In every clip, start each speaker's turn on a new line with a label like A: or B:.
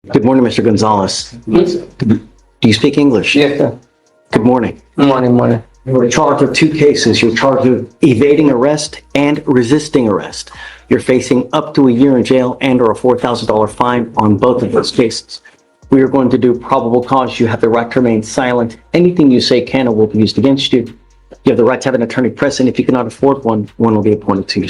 A: Good morning, Mr. Gonzalez. Do you speak English?
B: Yes, sir.
A: Good morning.
B: Morning.
A: You're charged with two cases. You're charged with evading arrest and resisting arrest. You're facing up to a year in jail and or a $4,000 fine on both of those cases. We are going to do probable cause. You have the right to remain silent. Anything you say can or will be used against you. You have the right to have an attorney present. If you cannot afford one, one will be appointed to you.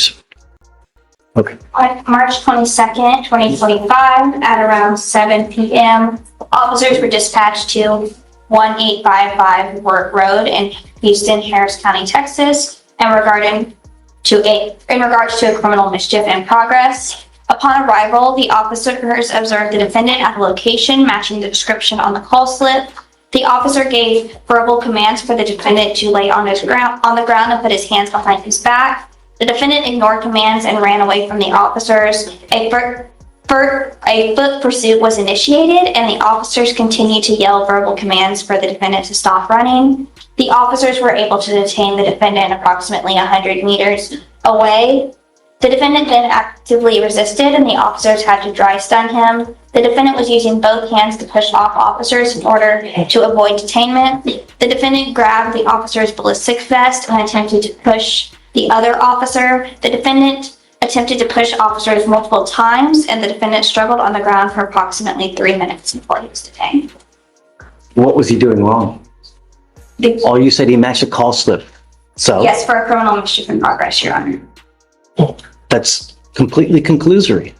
A: Okay.
C: On March 22nd, 2025, at around 7 p.m., officers were dispatched to 1855 Work Road in Houston, Harris County, Texas, in regards to a criminal mischief in progress. Upon arrival, the officers observed the defendant at a location matching the description on the call slip. The officer gave verbal commands for the defendant to lay on the ground and put his hands behind his back. The defendant ignored commands and ran away from the officers. A foot pursuit was initiated, and the officers continued to yell verbal commands for the defendant to stop running. The officers were able to detain the defendant approximately 100 meters away. The defendant then actively resisted, and the officers had to dry stun him. The defendant was using both hands to push off officers in order to avoid detainment. The defendant grabbed the officer's ballistic vest and attempted to push the other officer. The defendant attempted to push officers multiple times, and the defendant struggled on the ground for approximately 3 minutes before he was detained.
A: What was he doing wrong? All you said he matched a call slip. So?
C: Yes, for a criminal mischief in progress, Your Honor.
A: That's completely conclusory.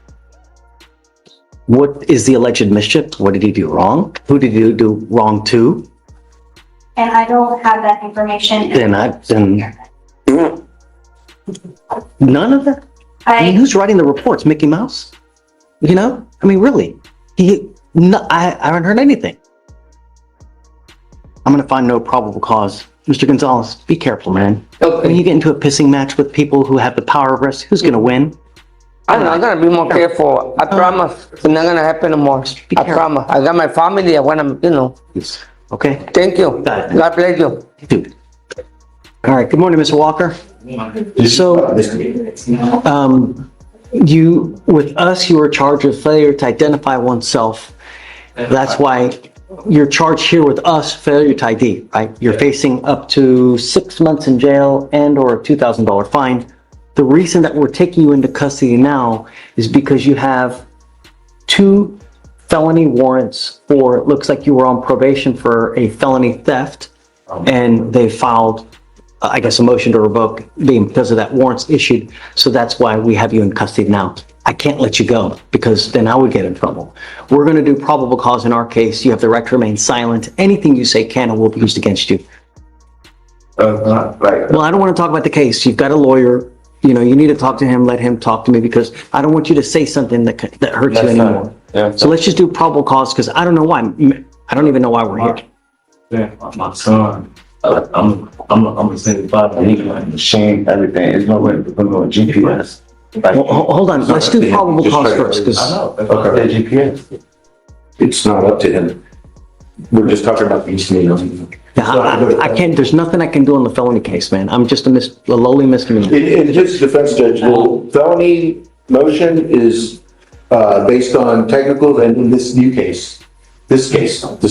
A: What is the alleged mischief? What did he do wrong? Who did he do wrong to?
C: And I don't have that information.
A: Then none of that? I mean, who's writing the reports? Mickey Mouse? You know? I mean, really? I haven't heard anything. I'm going to find no probable cause. Mr. Gonzalez, be careful, man.
B: Okay.
A: When you get into a pissing match with people who have the power of arrest, who's going to win?
B: I'm gonna be more careful. I promise it's not gonna happen anymore. I promise. I got my family. I want to,
A: Yes. Okay?
B: Thank you.
A: Got it.
B: God bless you.
A: Dude. All right. Good morning, Mr. Walker. So, you were charged with failure to identify oneself. That's why you're charged here with us, failure to ID, right? You're facing up to 6 months in jail and or a $2,000 fine. The reason that we're taking you into custody now is because you have 2 felony warrants for, it looks like you were on probation for a felony theft, and they filed, I guess, a motion to revoke because of that warrants issued. So that's why we have you in custody now. I can't let you go because then I would get in trouble. We're going to do probable cause in our case. You have the right to remain silent. Anything you say can and will be used against you. Well, I don't want to talk about the case. You've got a lawyer. You need to talk to him, let him talk to me, because I don't want you to say something that hurts you anymore.
D: Yeah.
A: So let's just do probable cause, because I don't know why. I don't even know why we're here.
D: Yeah, my son. I'm gonna say about the machine, everything. It's no way to put on GPS.
A: Well, hold on. Let's do probable cause first, because
D: Okay. GPS. It's not up to him. We're just talking about these
A: I can't. There's nothing I can do on the felony case, man. I'm just a lowly misdemeanor.
E: In his defense, Judge, the felony motion is based on technicals, and in this new case, this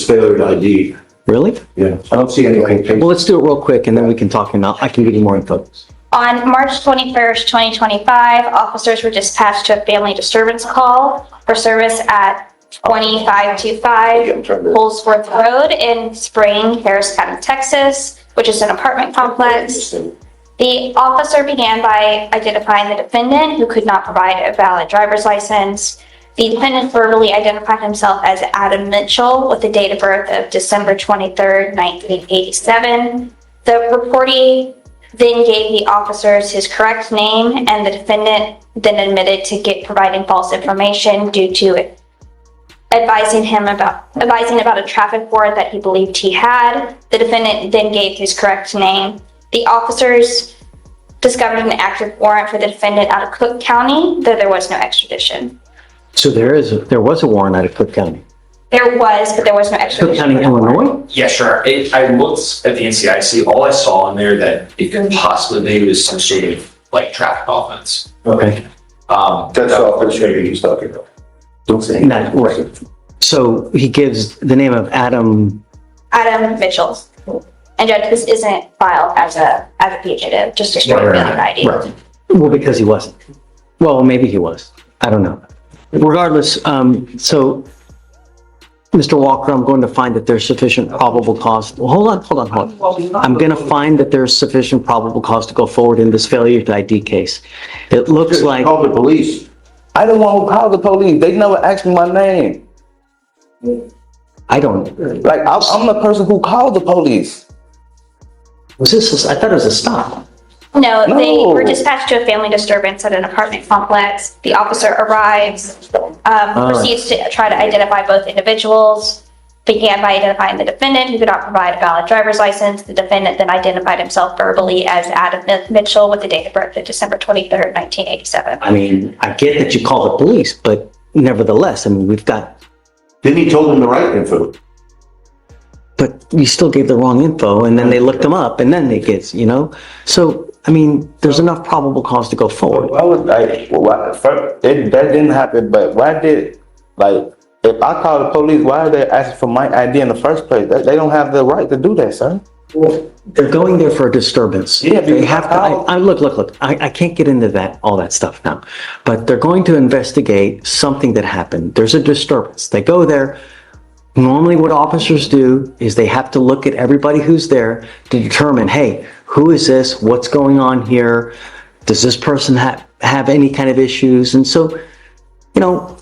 E: failure to ID.
A: Really?
E: Yeah, I don't see anything.
A: Well, let's do it real quick, and then we can talk, and I can give you more info.
C: On March 21st, 2025, officers were dispatched to a family disturbance call for service at 2525 Holsworth Road in Spring, Harris County, Texas, which is an apartment complex. The officer began by identifying the defendant, who could not provide a valid driver's license. The defendant verbally identified himself as Adam Mitchell with a date of birth of December 23rd, 1987. The reportee then gave the officers his correct name, and the defendant then admitted to providing false information due to advising about a traffic warrant that he believed he had. The defendant then gave his correct name. The officers discovered an active warrant for the defendant out of Cook County, though there was no extradition.
A: So there was a warrant out of Cook County.
C: There was, but there was no extradition.
A: Cook County, Illinois?
F: Yeah, sure. I looked at the NCIC. All I saw in there that it could possibly be was some sort of traffic offense.
A: Okay.
E: That's all I'm sure he's talking about. Don't say.
A: Not right. So he gives the name of Adam.
C: Adam Mitchell. And Judge, this isn't filed as a fugitive, just a straight failure ID.
A: Right. Well, because he wasn't. Well, maybe he was. I don't know. Regardless, so Mr. Walker, I'm going to find that there's sufficient probable cause. Well, hold on. I'm going to find that there's sufficient probable cause to go forward in this failure to ID case. It looks like,
E: Call the police.
G: I don't want to call the police. They never asked me my name.
A: I don't,
G: Like, I'm the person who called the police.
A: was this, I thought it was a stop.
C: No, they
G: No.
C: were dispatched to a family disturbance at an apartment complex. The officer arrives, proceeds to try to identify both individuals, began by identifying the defendant, who could not provide a valid driver's license. The defendant then identified himself verbally as Adam Mitchell with the date of birth of December 23rd, 1987.
A: I mean, I get that you call the police, but nevertheless, I mean, we've got,
E: Then he told them the right info.
A: but you still gave the wrong info, and then they looked them up, and then they get, you know? So, I mean, there's enough probable cause to go forward.
G: Why would that didn't happen, but why did, like, if I call the police, why are they asking for my ID in the first place? They don't have the right to do that, sir.
A: They're going there for a disturbance.
G: Yeah,
A: They
G: because
A: have to, look, I can't get into that, all that stuff now. But they're going to investigate something that happened. There's a disturbance. They go there. Normally what officers do is they have to look at everybody who's there to determine, hey, who is this? What's going on here? Does this person have any kind of issues? And so, you know,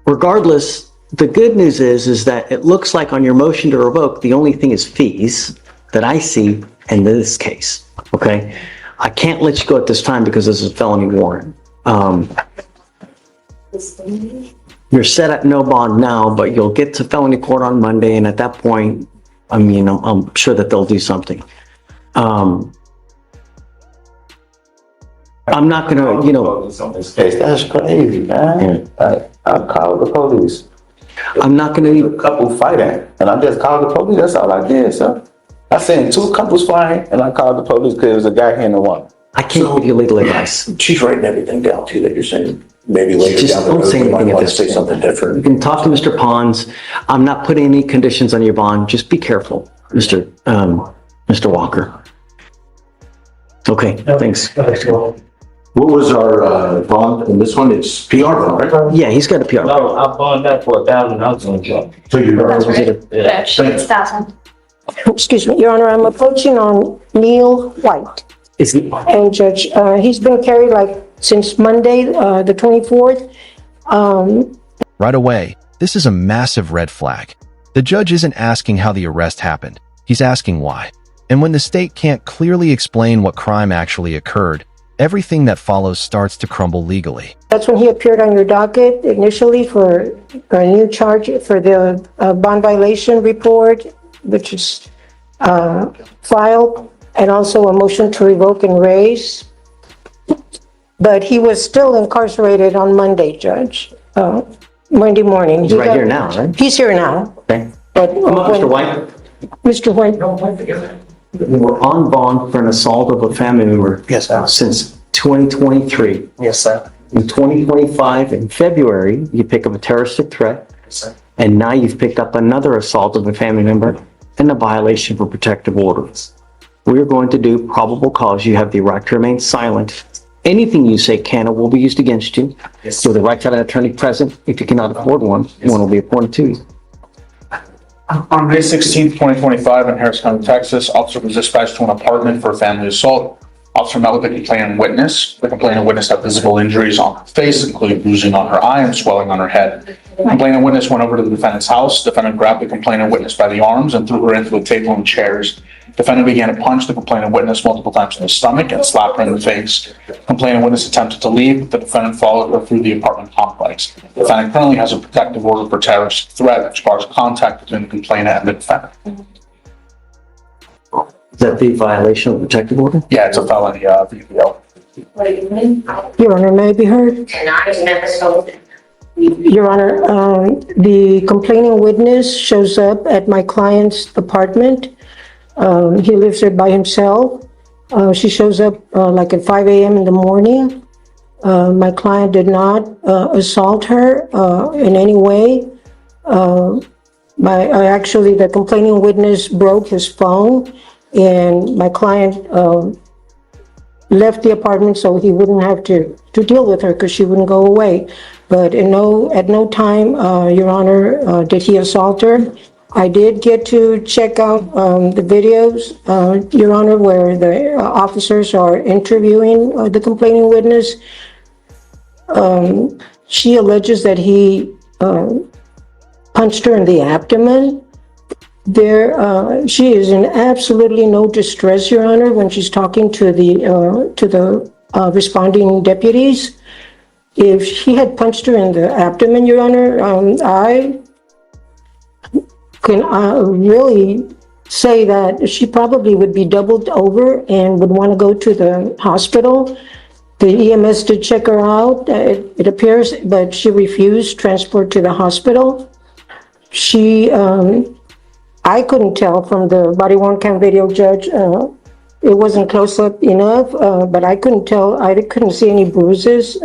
A: regardless, the good news is that it looks like on your motion to revoke, the only thing is fees that I see in this case, okay? I can't let you go at this time because this is a felony warrant. You're set at no bond now, but you'll get to felony court on Monday, and at that point, I mean, I'm sure that they'll do something. I'm not gonna, you know,
G: This case, that's crazy, man. I called the police.
A: I'm not gonna,
G: A couple fighting, and I just called the police. That's all I did, sir. I seen two couples fighting, and I called the police because there was a guy hitting a woman.
A: I can't give you legal advice.
E: She's writing everything down too that you're saying. Maybe later
A: Just
E: down the
A: don't
E: road,
A: say
E: you might
A: anything at
E: want to
A: this
E: say
A: point.
E: something
A: You
E: different.
A: can talk to Mr. Pons. I'm not putting any conditions on your bond. Just be careful, Mr. Walker. Okay, thanks.
E: What was our bond? And this one, it's PR bond, right?
A: Yeah, he's got a PR.
H: No, I bought that for $1,000 on the job.
E: So you're,
C: That's right.
H: Yeah.
C: Judge, it's 1,000.
I: Excuse me, Your Honor, I'm approaching on Neil White.
A: Is he?
I: And Judge, he's been carried like since Monday, the 24th.
J: Right away, this is a massive red flag. The judge isn't asking how the arrest happened. He's asking why. And when the state can't clearly explain what crime actually occurred, everything that follows starts to crumble legally.
I: That's when he appeared on your docket initially for a new charge for the bond violation report, which is filed, and also a motion to revoke and raise. But he was still incarcerated on Monday, Judge, Monday morning.
A: He's right here now, right?
I: He's here now.
A: Okay.
I: But
A: Come on, Mr. White.
I: Mr. White,
A: We were on bond for an assault of a family member.
H: Yes, sir.
A: Since 2023.
H: Yes, sir.
A: In 2025, in February, you pick up a terroristic threat.
H: Yes, sir.
A: And now you've picked up another assault of a family member and a violation for protective orders. We're going to do probable cause. You have the right to remain silent. Anything you say can or will be used against you.
H: Yes.
A: You have the right to have an attorney present. If you cannot afford one, one will be appointed to you.
K: On May 16th, 2025, in Harris County, Texas, officer was dispatched to an apartment for a family assault. Officer met with the complaining witness. The complaining witness had physical injuries on her face, including bruising on her eye and swelling on her head. The complaining witness went over to the defendant's house. Defendant grabbed the complaining witness by the arms and threw her into a table and chairs. Defendant began to punch the complaining witness multiple times in the stomach and slap her in the face. Complaining witness attempted to leave, but the defendant followed her through the apartment complex. The defendant currently has a protective order for terrorist threat, which bars contact between the complainant and the defendant.
A: Is that the violation of the protective order?
K: Yeah, it's a felony, VPO.
I: Your Honor, may I be heard? Your Honor, the complaining witness shows up at my client's apartment. He lives there by himself. She shows up like at 5 a.m. in the morning, My client did not assault her in any way. Actually, the complaining witness broke his phone, and my client left the apartment so he wouldn't have to deal with her because she wouldn't go away. But at no time, Your Honor, did he assault her. I did get to check out the videos, Your Honor, where the officers are interviewing the complaining witness. She alleges that he punched her in the abdomen. She is in absolutely no distress, Your Honor, when she's talking to the responding deputies. If she had punched her in the abdomen, Your Honor, I can really say that she probably would be doubled over and would want to go to the hospital. The EMS did check her out, it appears, but she refused transport to the hospital. I couldn't tell from the body-worn cam video, Judge. It wasn't close up enough, but I couldn't tell. I couldn't see any bruises,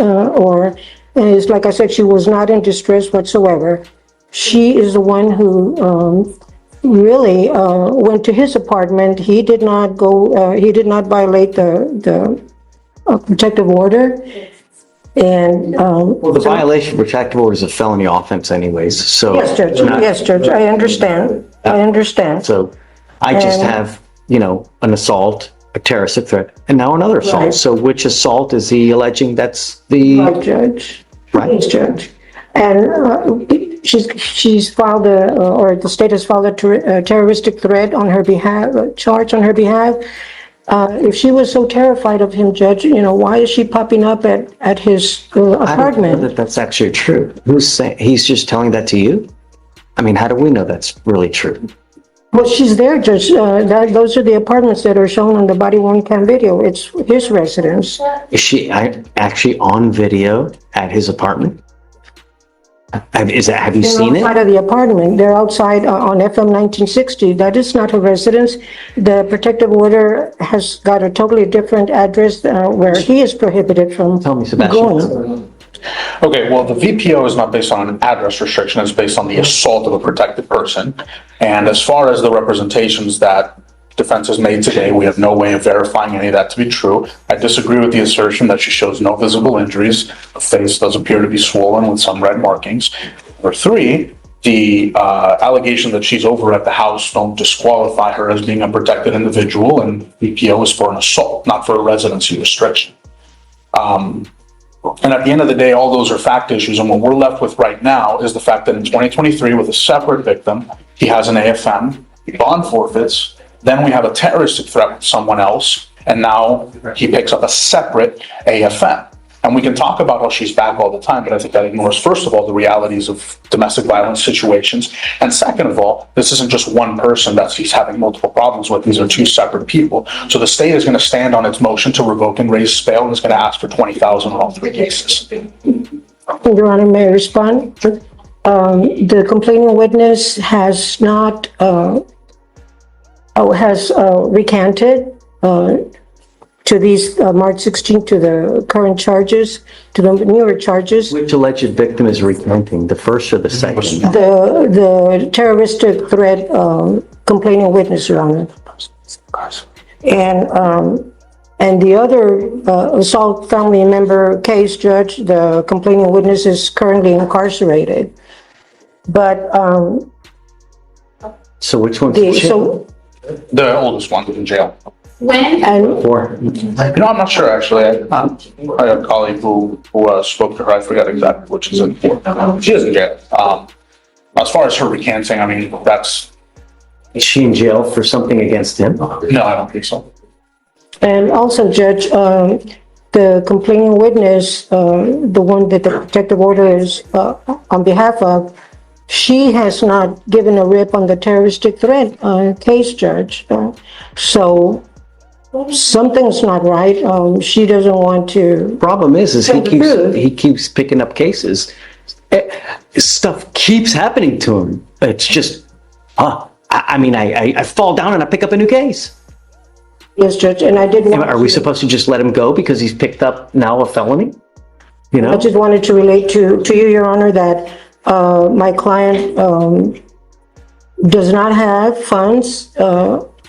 I: it's like I said, she was not in distress whatsoever. She is the one who really went to his apartment. He did not violate the protective order. And
A: Well, the violation of protective order is a felony offense anyways, so.
I: yes, Judge. Yes, Judge. I understand.
A: So I just have, an assault, a terroristic threat, and now another assault.
I: Right.
A: So which assault is he alleging that's the?
I: Right, Judge.
A: Right.
I: Yes, Judge. And she's filed or the state has filed a terroristic threat on her behalf, a charge on her behalf. If she was so terrified of him, Judge, why is she popping up at his
A: I don't know
I: apartment?
A: that that's actually true. Who's saying, he's just telling that to you? I mean, how do we know that's really true?
I: Well, she's there, Judge. Those are the apartments that are shown on the body-worn cam video. It's his residence.
A: Is she actually on video at his apartment? Have you seen
I: They're outside
A: it?
I: of the apartment. They're outside on FM 1960. That is not her residence. The protective order has got a totally different address where he is prohibited from
A: Tell me, Sebastian.
I: going.
K: Okay, well, the VPO is not based on an address restriction, it's based on the assault of a protected person. And as far as the representations that defense has made today, we have no way of verifying any of that to be true. I disagree with the assertion that she shows no visible injuries. Her face does appear to be swollen with some red markings. Number three, the allegation that she's over at the house don't disqualify her as being a protected individual, and VPO is for an assault, not for a residency restriction. And at the end of the day, all those are fact issues, and what we're left with right now is the fact that in 2023, with a separate victim, he has an AFM, bond forfeits, then we have a terroristic threat with someone else, and now he picks up a separate AFM. And we can talk about how she's back all the time, but I think that ignores, first of all, the realities of domestic violence situations. And second of all, this isn't just one person that he's having multiple problems with. These are two separate people. So the state is going to stand on its motion to revoke and raise bail, and is going to ask for $20,000 on all three cases.
I: Your Honor, may I respond? The complaining witness has not, has recanted to these March 16th, to the current charges, to the newer charges.
A: Which alleged victim is recanting, the first or the second?
I: The terroristic threat complaining witness, Your Honor. And the other assault family member case, Judge, the complaining witness is currently incarcerated. But
A: So which one's the
K: The oldest one is in jail.
C: When?
I: and
A: Or
K: I'm not sure, actually. I had a colleague who spoke to her. I forgot exactly which is in for. She is in jail. As far as her recanting, I mean,
A: is she in jail for something against him?
K: no, I don't think so.
I: And also, Judge, the complaining witness, the one that the protective order is on behalf of, she has not given a rip on the terroristic threat case, Judge. So something's not right. She doesn't want to.
A: Problem is
I: Tell the truth.
A: he keeps picking up cases. Stuff keeps happening to him. It's just, I fall down and I pick up a new case.
I: Yes, Judge, and I did want
A: Are we supposed to just let him go because he's picked up now a felony? You
I: I
A: know?
I: just wanted to relate to you, Your Honor, that my client does not have funds.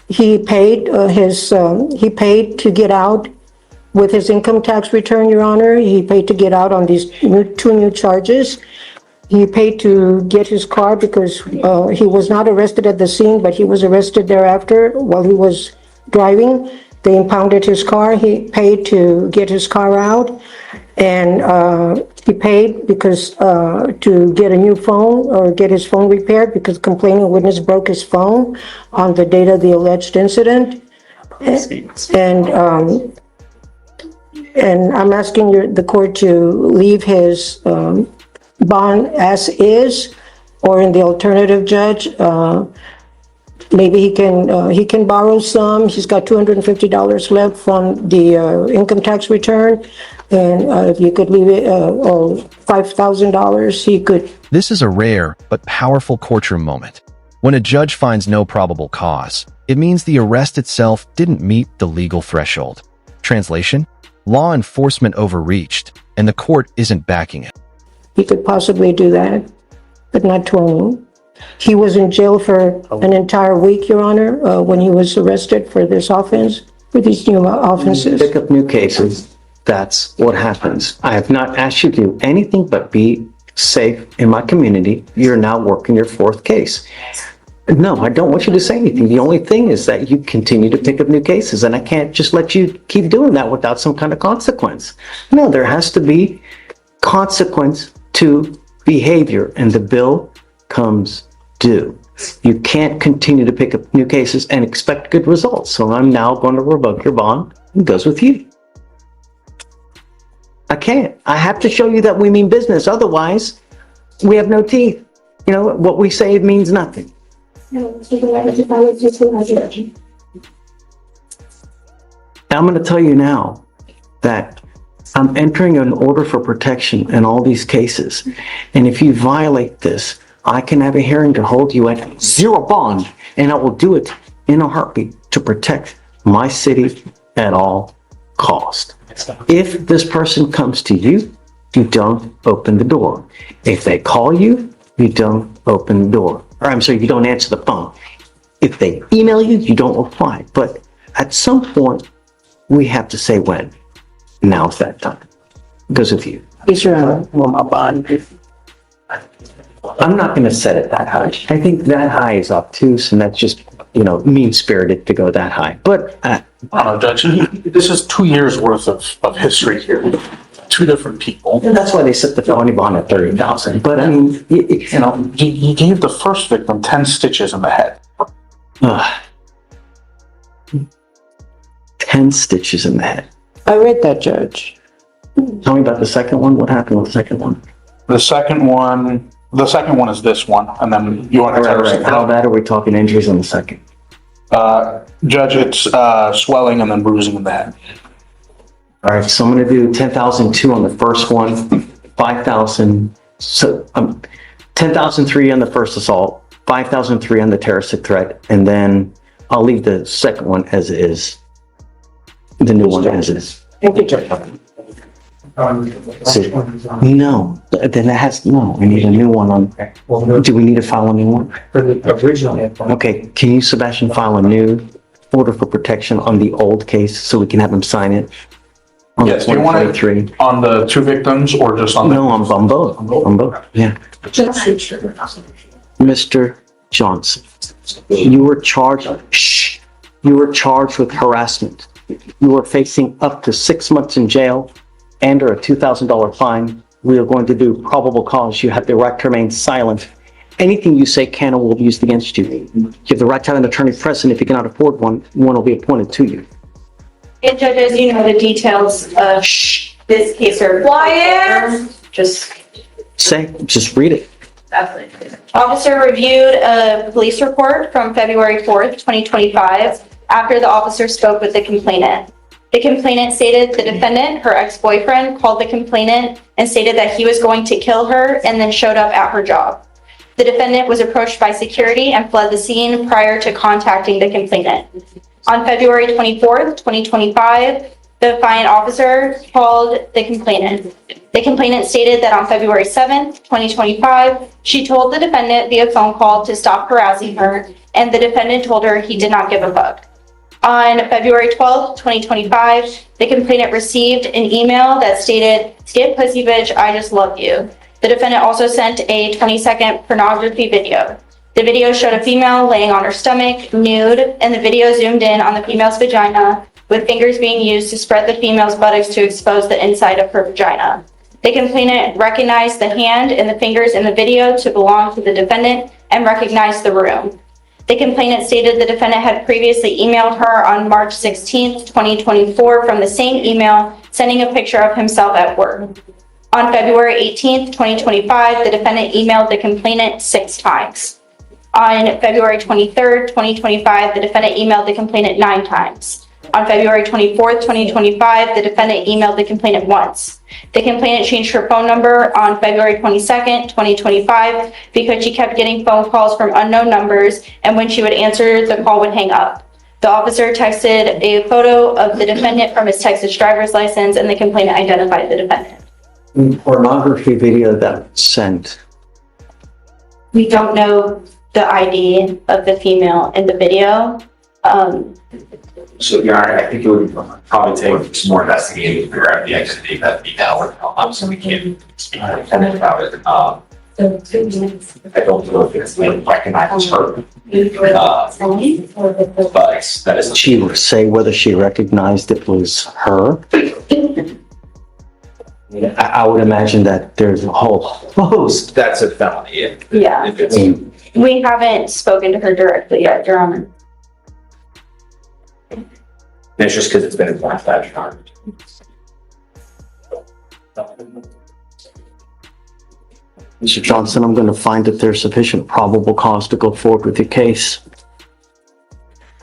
I: He paid to get out with his income tax return, Your Honor. He paid to get out on these two new charges. He paid to get his car because he was not arrested at the scene, but he was arrested thereafter while he was driving. They impounded his car. He paid to get his car out. And he paid because to get a new phone or get his phone repaired because complaining witness broke his phone on the date of the alleged incident. And I'm asking the court to leave his bond as is, or in the alternative, Judge, maybe he can borrow some. He's got $250 left from the income tax return. And if you could leave it, or $5,000, he could.
J: This is a rare but powerful courtroom moment. When a judge finds no probable cause, it means the arrest itself didn't meet the legal threshold. Translation: law enforcement overreached, and the court isn't backing it.
I: He could possibly do that, but not 20. He was in jail for an entire week, Your Honor, when he was arrested for this offense, for these new offenses.
A: Pick up new cases. That's what happens. I have not asked you to do anything but be safe in my community. You're now working your fourth case. No, I don't want you to say anything. The only thing is that you continue to pick up new cases, and I can't just let you keep doing that without some kind of consequence. No, there has to be consequence to behavior, and the bill comes due. You can't continue to pick up new cases and expect good results. So I'm now going to revoke your bond. It goes with you. I can't. I have to show you that we mean business. Otherwise, we have no teeth. You know, what we say, it means nothing. I'm going to tell you now that I'm entering an order for protection in all these cases. And if you violate this, I can have a hearing to hold you at zero bond, and I will do it in a heartbeat to protect my city at all cost. If this person comes to you, you don't open the door. If they call you, you don't open the door. Or I'm sorry, you don't answer the phone. If they email you, you don't reply. But at some point, we have to say when. Now's that time. It goes with you.
I: Yes, Your Honor. Well, my bond.
A: I'm not going to set it that high. I think that high is obtuse, and that's just, mean-spirited to go that high. But
K: Judge, this is 2 years worth of history here. Two different people.
A: and that's why they set the felony bond at $30,000. But I mean,
K: He gave the first victim 10 stitches in the head.
A: 10 stitches in the head.
I: I read that, Judge.
A: Tell me about the second one. What happened with the second one?
K: The second one is this one, and then you want to tell us.
A: How bad are we talking injuries on the second?
K: Judge, it's swelling and then bruising in the head.
A: All right, so I'm going to do 10,002 on the first one, 5,000, so 10,003 on the first assault, 5,003 on the terroristic threat, and then I'll leave the second one as is, the new one as is.
I: Thank you, Judge.
A: No, then it has, no, we need a new one on, do we need to file a new one?
H: For the original.
A: Okay, can you, Sebastian, file a new order for protection on the old case so we can have him sign it? On the
K: Yes, do you want it
A: 2023?
K: on the two victims or just on the?
A: No, on both, yeah. Mr. Johnson, you were charged with harassment. You are facing up to 6 months in jail and or a $2,000 fine. We are going to do probable cause. You have the right to remain silent. Anything you say can or will be used against you. You have the right to have an attorney present. If you cannot afford one, one will be appointed to you.
C: And judges, you know the details of this case are quiet. Just
A: Just read it.
C: officer reviewed a police report from February 4th, 2025, after the officer spoke with the complainant. The complainant stated the defendant, her ex-boyfriend, called the complainant and stated that he was going to kill her and then showed up at her job. The defendant was approached by security and fled the scene prior to contacting the complainant. On February 24th, 2025, The affiant officer called the complainant. The complainant stated that on February 7th, 2025, she told the defendant via phone call to stop harassing her, and the defendant told her he did not give a fuck. On February 12th, 2025, the complainant received an email that stated, "Skip pussy bitch, I just love you." The defendant also sent a 20-second pornography video. The video showed a female laying on her stomach, nude, and the video zoomed in on the female's vagina, with fingers being used to spread the female's buttocks to expose the inside of her vagina. The complainant recognized the hand and the fingers in the video to belong to the defendant and recognized the room. The complainant stated the defendant had previously emailed her on March 16th, 2024 from the same email, sending a picture of himself at work. On February 18th, 2025, the defendant emailed the complainant 6 times. On February 23rd, 2025, the defendant emailed the complainant 9 times. On February 24th, 2025, the defendant emailed the complainant once. The complainant changed her phone number on February 22nd, 2025, because she kept getting phone calls from unknown numbers, and when she would answer, the call would hang up. The officer texted a photo of the defendant from his Texas driver's license, and the complainant identified the defendant.
A: Pornography video that was sent.
C: We don't know the ID of the female in the video.
F: So, Your Honor, I think it would probably take some more investigating to figure out the identity of that female. Obviously, we can't speak to the defendant about it. I don't know if it's recognized her. But that is.
A: She would say whether she recognized it was her. I would imagine that there's a whole host.
F: That's a felony.
C: Yeah.
F: If it's.
C: We haven't spoken to her directly yet, Your Honor.
F: It's just because it's been in black badge.
A: Mr. Johnson, I'm going to find that there's sufficient probable cause to go forward with your case.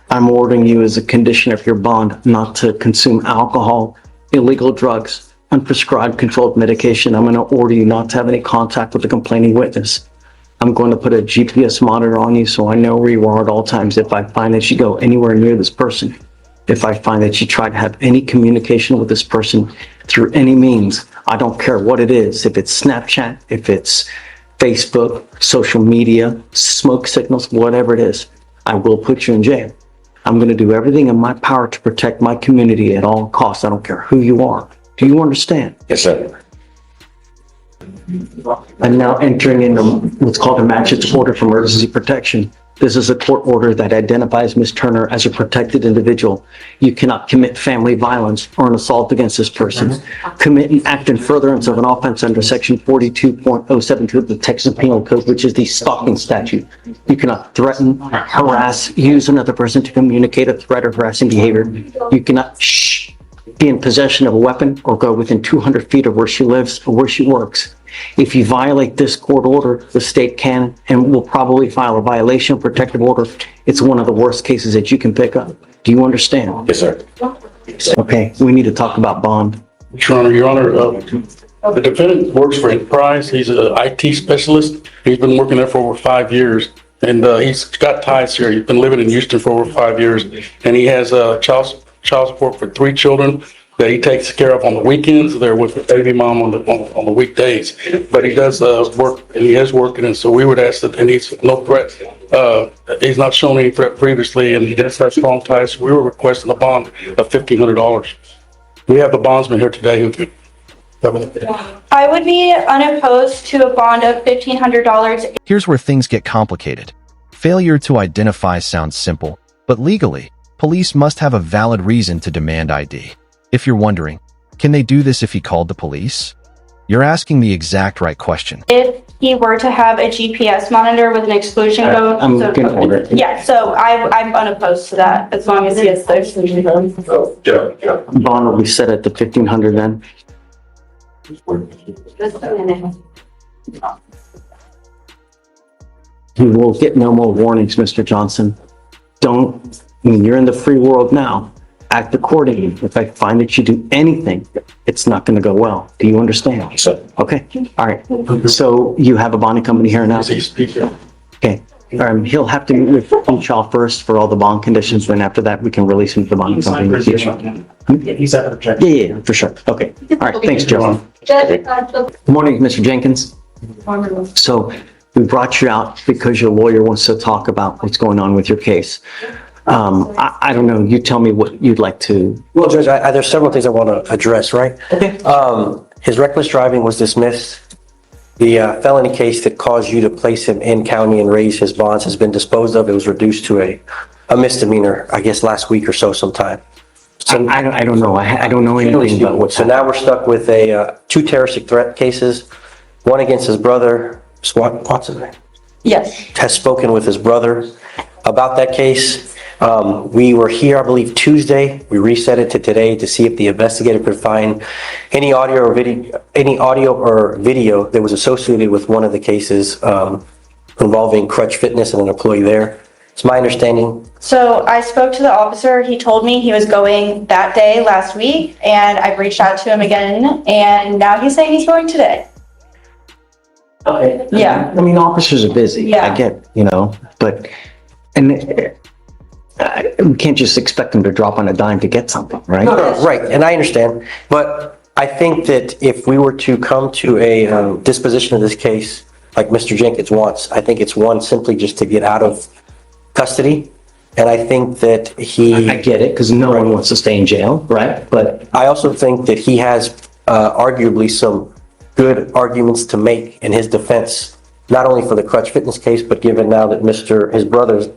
A: I'm ordering you as a condition of your bond not to consume alcohol, illegal drugs, unprescribed controlled medication. I'm going to order you not to have any contact with the complaining witness. I'm going to put a GPS monitor on you so I know where you are at all times. If I find that you go anywhere near this person, if I find that you try to have any communication with this person through any means, I don't care what it is, if it's Snapchat, if it's Facebook, social media, smoke signals, whatever it is, I will put you in jail. I'm going to do everything in my power to protect my community at all costs. I don't care who you are. Do you understand?
F: Yes, sir.
A: I'm now entering into what's called a magistrate's order for emergency protection. This is a court order that identifies Ms. Turner as a protected individual. You cannot commit family violence or an assault against this person. Commit an act in furtherance of an offense under section 42.072 of the Texas Penal Code, which is the stalking statute. You cannot threaten, harass, use another person to communicate a threat or harassing behavior. You cannot be in possession of a weapon or go within 200 feet of where she lives or where she works. If you violate this court order, the state can and will probably file a violation of protective order. It's one of the worst cases that you can pick up. Do you understand?
F: Yes, sir.
A: Okay, we need to talk about bond.
L: Your Honor, the defendant works for Enterprise. He's an IT specialist. He's been working there for over 5 years, and he's got ties here. He's been living in Houston for over 5 years, and he has child support for 3 children that he takes care of on the weekends. They're with the baby mom on the weekdays. But he does work, and he is working, and so we would ask that, and he's no threat. He's not shown any threat previously, and he does have strong ties. So we were requesting a bond of $1,500. We have the bondsman here today who could cover that.
C: I would be unopposed to a bond of $1,500.
J: Here's where things get complicated. Failure to identify sounds simple, but legally, police must have a valid reason to demand ID. If you're wondering, can they do this if he called the police? You're asking the exact right question.
C: If he were to have a GPS monitor with an exclusion code.
A: I'm going to order it.
C: Yeah, so I'm unopposed to that, as long as he has the exclusion code.
A: Bond will be set at the 1,500 then.
C: Just a minute.
A: You will get no more warnings, Mr. Johnson. You're in the free world now. Act accordingly. If I find that you do anything, it's not going to go well. Do you understand?
F: Sir.
A: Okay. All right. So you have a bonding company here now?
L: He's speaking.
A: Okay. He'll have to meet with Shaw first for all the bond conditions, then after that, we can release him to the bond company.
F: He's at the check.
A: Yeah, for sure. Okay. All right, thanks, Joe. Good morning, Mr. Jenkins. So we brought you out because your lawyer wants to talk about what's going on with your case. I don't know, you tell me what you'd like to.
M: Well, Judge, there's several things I want to address, right?
A: Okay.
M: His reckless driving was dismissed. The felony case that caused you to place him in county and raise his bonds has been disposed of. It was reduced to a misdemeanor, I guess, last week or so sometime. So
A: I don't know. I don't know anything about what's
M: so now we're stuck with two terroristic threat cases, one against his brother, Watson.
N: Yes.
M: Has spoken with his brother about that case. We were here, I believe, Tuesday. We reset it to today to see if the investigator could find any audio or video that was associated with one of the cases involving Crutch Fitness and an employee there. It's my understanding.
N: So I spoke to the officer. He told me he was going that day last week, and I've reached out to him again, and now he's saying he's going today.
A: Okay.
N: Yeah.
A: I mean, officers are busy.
N: Yeah.
A: I get, but, and we can't just expect them to drop on a dime to get something, right?
M: No, right, and I understand. But I think that if we were to come to a disposition of this case, like Mr. Jenkins wants, I think it's one simply just to get out of custody. And I think that
A: I get it, because no one wants to stay in jail, right? But
M: I also think that he has arguably some good arguments to make in his defense, not only for the Crutch Fitness case, but given now that his brother's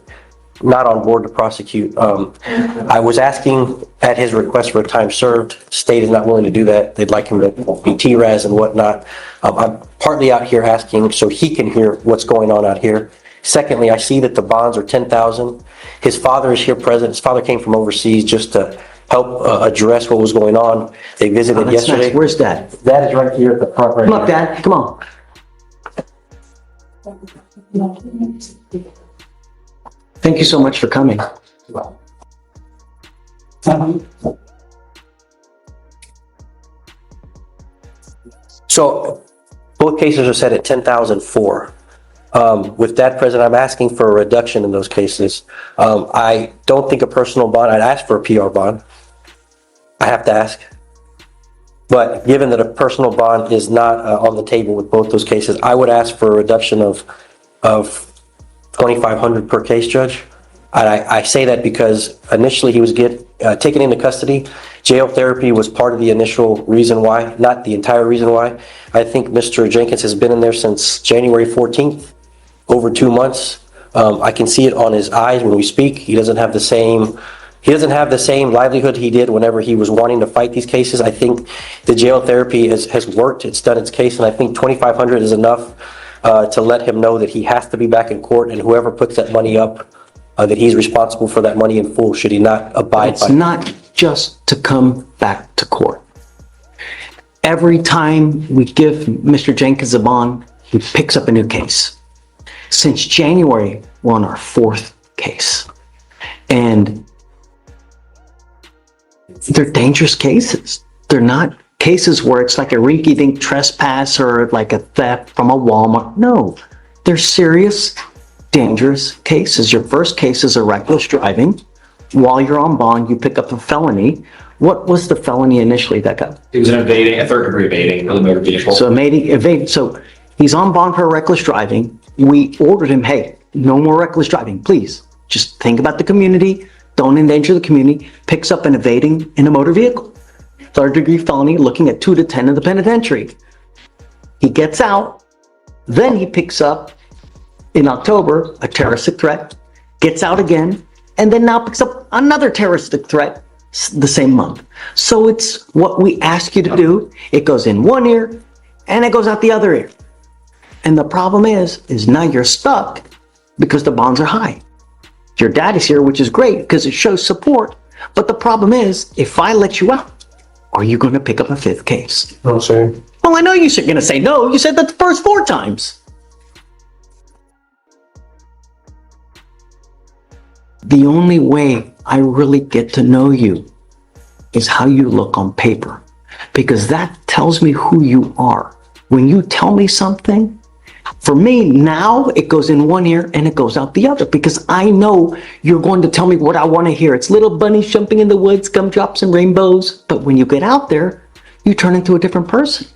M: not on board to prosecute. I was asking at his request for a time served. State is not willing to do that. They'd like him to be TRAS and whatnot. I'm partly out here asking so he can hear what's going on out here. Secondly, I see that the bonds are $10,000. His father is here present. His father came from overseas just to help address what was going on. They visited yesterday.
A: Nice. Where's Dad?
M: Dad is right here at the front right
A: Come
M: now.
A: up, Dad. Come on. Thank you so much for coming.
M: So both cases are set at $10,004. With that present, I'm asking for a reduction in those cases. I don't think a personal bond, I'd ask for a PR bond. I have to ask. But given that a personal bond is not on the table with both those cases, I would ask for a reduction of $2,500 per case, Judge. And I say that because initially he was taken into custody. Jail therapy was part of the initial reason why, not the entire reason why. I think Mr. Jenkins has been in there since January 14th, over 2 months. I can see it on his eyes when we speak. He doesn't have the same livelihood he did whenever he was wanting to fight these cases. I think the jail therapy has worked. It's done its case, and I think $2,500 is enough to let him know that he has to be back in court, and whoever puts that money up, that he's responsible for that money in full, should he not abide by it.
A: It's not just to come back to court. Every time we give Mr. Jenkins a bond, he picks up a new case. Since January, we're on our 4th case. And they're dangerous cases. They're not cases where it's like a rinky-dink trespass or like a theft from a Walmart. No, they're serious, dangerous cases. Your first case is a reckless driving. While you're on bond, you pick up a felony. What was the felony initially that got?
F: It was a third-degree evading of the motor vehicle.
A: So so he's on bond for reckless driving. We ordered him, hey, no more reckless driving, please. Just think about the community. Don't endanger the community. Picks up an evading in a motor vehicle. Third-degree felony, looking at 2 to 10 in the penitentiary. He gets out. Then he picks up, in October, a terroristic threat, gets out again, and then now picks up another terroristic threat the same month. So it's what we ask you to do. It goes in one ear, and it goes out the other ear. And the problem is now you're stuck because the bonds are high. Your dad is here, which is great because it shows support. But the problem is, if I let you out, are you going to pick up a 5th case?
M: No, sir.
A: Well, I know you're going to say no. You said that the first 4 times. The only way I really get to know you is how you look on paper, because that tells me who you are. When you tell me something, For me, now it goes in one ear and it goes out the other because I know you're going to tell me what I want to hear. It's little bunnies jumping in the woods, gumdrops and rainbows. But when you get out there, you turn into a different person.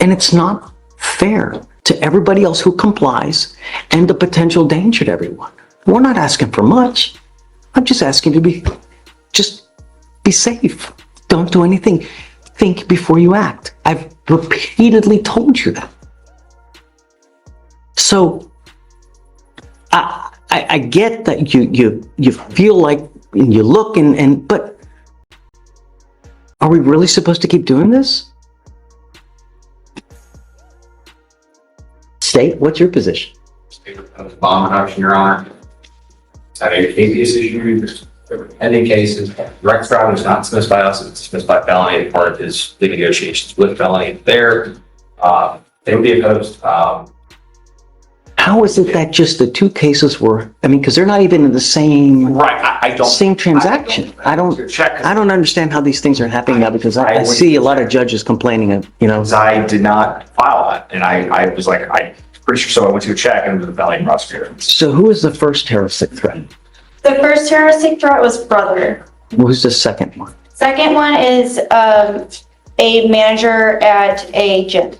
A: And it's not fair to everybody else who complies and the potential danger to everyone. We're not asking for much. I'm just asking to be safe. Don't do anything. Think before you act. I've repeatedly told you that. So I get that you feel like and you look but are we really supposed to keep doing this? State, what's your position?
F: Bond reduction, Your Honor. Had a habeas issue, pending cases. Direct fraud was not dismissed by us, it was dismissed by felony. Part of his plea negotiations with felony there. They would be opposed.
A: How is it that just the two cases were, because they're not even in the same same transaction. I don't understand how these things are happening now because I see a lot of judges complaining of,
F: I did not file that, and I was like, I'm pretty sure, so I went to check and it was a felony prosecutor.
A: So who is the first terroristic threat?
N: The first terroristic threat was brother.
A: Who's the second one?
N: Second one is a manager at a gym.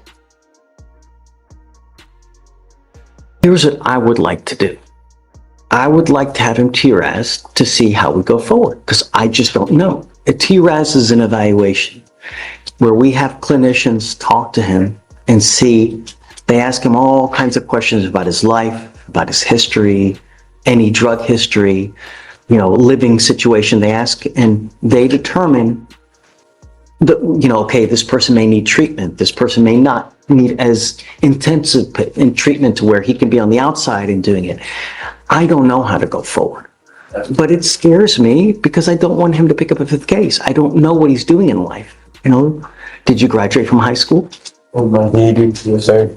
A: Here's what I would like to do. I would like to have him TRAS to see how we go forward, because I just don't know. A TRAS is an evaluation where we have clinicians talk to him and see, they ask him all kinds of questions about his life, about his history, any drug history, living situation they ask, and they determine okay, this person may need treatment. This person may not need as intensive in treatment to where he can be on the outside and doing it. I don't know how to go forward, but it scares me because I don't want him to pick up a fifth case. I don't know what he's doing in life. Did you graduate from high school?
M: Yes, sir.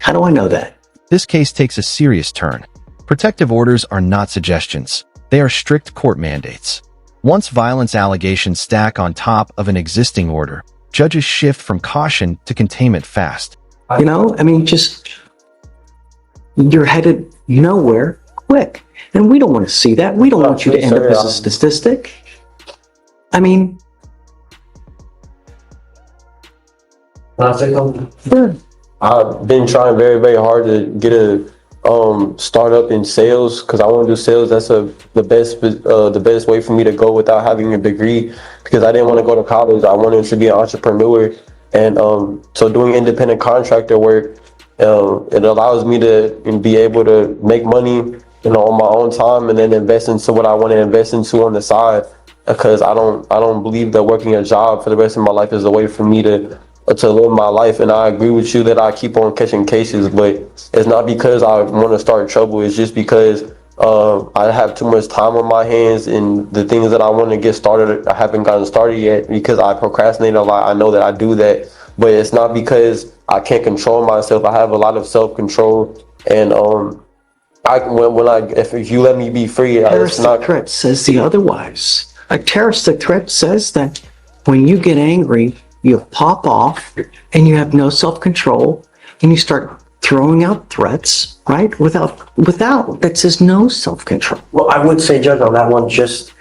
A: How do I know that?
J: This case takes a serious turn. Protective orders are not suggestions. They are strict court mandates. Once violence allegations stack on top of an existing order, judges shift from caution to containment fast.
A: You're headed nowhere quick. And we don't want to see that. We don't want you to end up as a statistic. Sure.
O: I've been trying very, very hard to get a startup in sales because I want to do sales. That's the best way for me to go without having a degree, because I didn't want to go to college. I wanted to be an entrepreneur, and so doing independent contractor work, it allows me to be able to make money, on my own time, and then invest into what I want to invest into on the side. Because I don't believe that working a job for the rest of my life is a way for me to live my life. And I agree with you that I keep on catching cases, but it's not because I want to start trouble. It's just because I have too much time on my hands, and the things that I want to get started, I haven't gotten started yet because I procrastinate a lot. I know that I do that, but it's not because I can't control myself. I have a lot of self-control, and if you let me be free, it's not.
A: Terroristic threat says the otherwise. A terroristic threat says that when you get angry, you pop off and you have no self-control and you start throwing out threats, right? Without, that says no self-control.
M: Well, I would say, Judge, on that one, this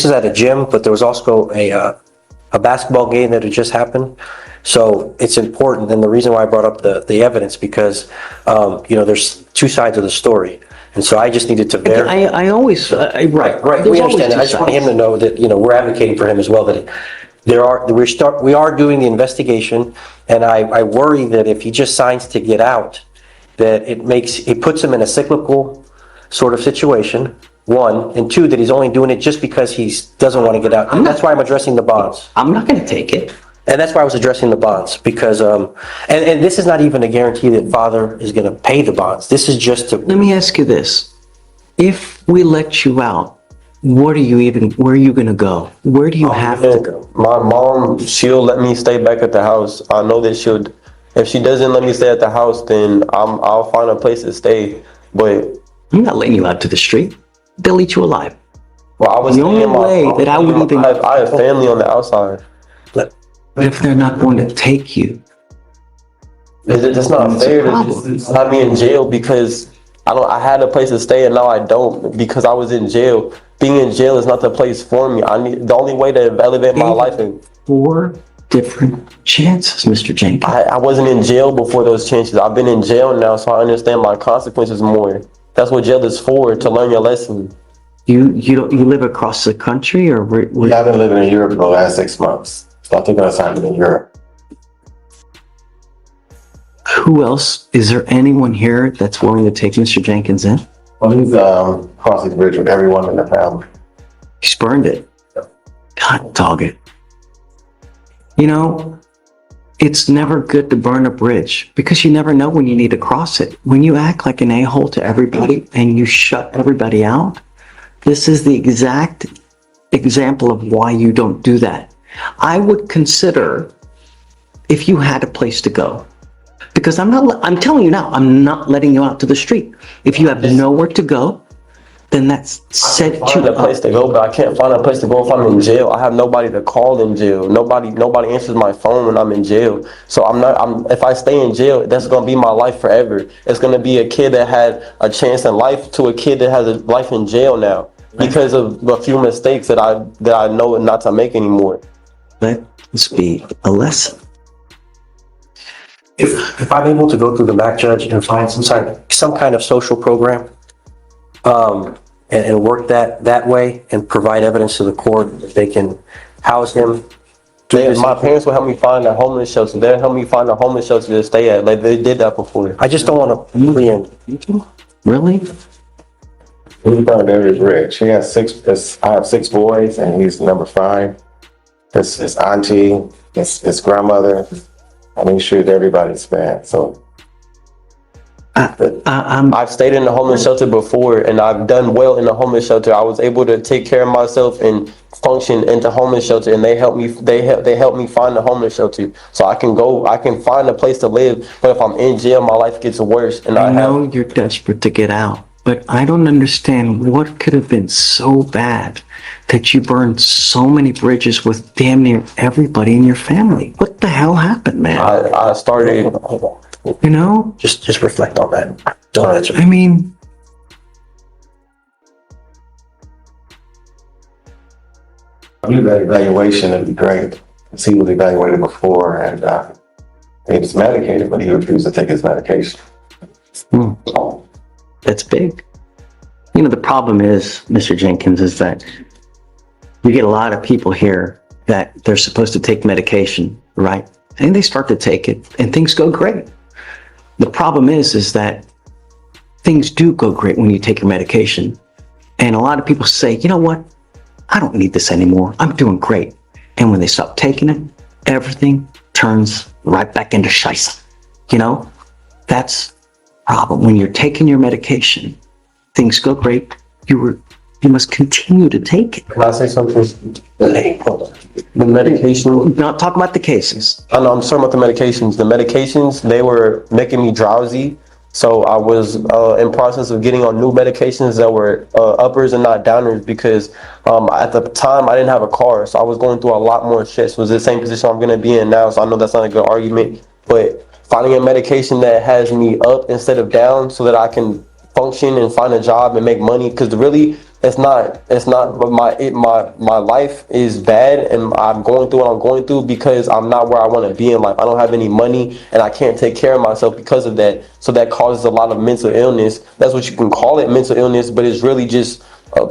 M: is at a gym, but there was also a basketball game that had just happened. So it's important. And the reason why I brought up the evidence, because, there's two sides of the story. And so I just needed to verify. Right. We understand that. I just want him to know that, we're advocating for him as well, that we are doing the investigation, and I worry that if he just signs to get out, that it puts him in a cyclical sort of situation, one, and two, that he's only doing it just because he doesn't want to get out. And that's why I'm addressing the bonds.
A: I'm not going to take it.
M: And that's why I was addressing the bonds, because, and this is not even a guarantee that father is going to pay the bonds. This is just to...
A: Let me ask you this. If we let you out, where are you going to go? Where do you have to go?
O: My mom, she'll let me stay back at the house. I know that if she doesn't let me stay at the house, then I'll find a place to stay. But
A: I'm not letting you out to the street. They'll eat you alive.
O: Well, I was
A: the only way that I would even...
O: I have family on the outside.
A: But if they're not going to take you,
O: It's not
A: That's a
O: fair to
A: problem.
O: just have me in jail because I had a place to stay and now I don't because I was in jail. Being in jail is not the place for me. The only way to elevate my life is
A: 4 different chances, Mr. Jenkins.
O: I wasn't in jail before those chances. I've been in jail now, so I understand my consequences more. That's what jail is for, to learn your lesson.
A: You live across the country, or
G: I've been living in Europe for the last 6 months. So I took an assignment in Europe.
A: who else? Is there anyone here that's willing to take Mr. Jenkins in?
G: Well, he's crossing the bridge with everyone in the family.
A: He's burned it. God dog it. You know, it's never good to burn a bridge because you never know when you need to cross it. When you act like an a-hole to everybody and you shut everybody out, this is the exact example of why you don't do that. I would consider if you had a place to go, because I'm telling you now, I'm not letting you out to the street. If you have nowhere to go, then that's set you
O: Find a place to go, but I can't find a place to go if I'm in jail. I have nobody to call in jail. Nobody answers my phone when I'm in jail. So if I stay in jail, that's gonna be my life forever. It's gonna be a kid that had a chance in life to a kid that has a life in jail now because of a few mistakes that I know not to make anymore.
A: Let this be a lesson.
M: If I'm able to go through the back, Judge, and find some kind of social program, and work that way and provide evidence to the court that they can house him.
O: My parents will help me find a homeless shelter. They'll help me find a homeless shelter to stay at. Like they did that before.
M: I just don't want to
A: Really?
G: He's burned every bridge. He has I have 6 boys and he's number 5. His auntie, his grandmother. I mean, he shoot everybody's bad. So
O: I've stayed in the homeless shelter before and I've done well in the homeless shelter. I was able to take care of myself and function in the homeless shelter, and they helped me find the homeless shelter so I can find a place to live. But if I'm in jail, my life gets worse. And
A: I know you're desperate to get out, but I don't understand what could have been so bad that you burned so many bridges with damn near everybody in your family. What the hell happened, man?
O: I started.
A: You know?
M: Just reflect on that. Don't answer.
A: I mean,
G: I knew that evaluation would be great. Because he was evaluated before and he was medicated, but he refused to take his medication.
A: that's big. You know, the problem is, Mr. Jenkins, is that you get a lot of people here that they're supposed to take medication, right? And they start to take it and things go great. The problem is that things do go great when you take your medication. And a lot of people say, you know what? I don't need this anymore. I'm doing great. And when they stop taking it, everything turns right back into scheisse. You know, that's the problem. When you're taking your medication, things go great. You must continue to take it.
O: Can I say something? The medication.
A: We're not talking about the cases.
O: I know, I'm talking about the medications. The medications, they were making me drowsy. So I was in process of getting on new medications that were uppers and not downers because at the time I didn't have a car. So I was going through a lot more stress. It was the same position I'm going to be in now. So I know that's not a good argument. But finding a medication that has me up instead of down so that I can function and find a job and make money, because really it's not but my life is bad and I'm going through what I'm going through because I'm not where I want to be in life. I don't have any money and I can't take care of myself because of that. So that causes a lot of mental illness. That's what you can call it, mental illness, but it's really just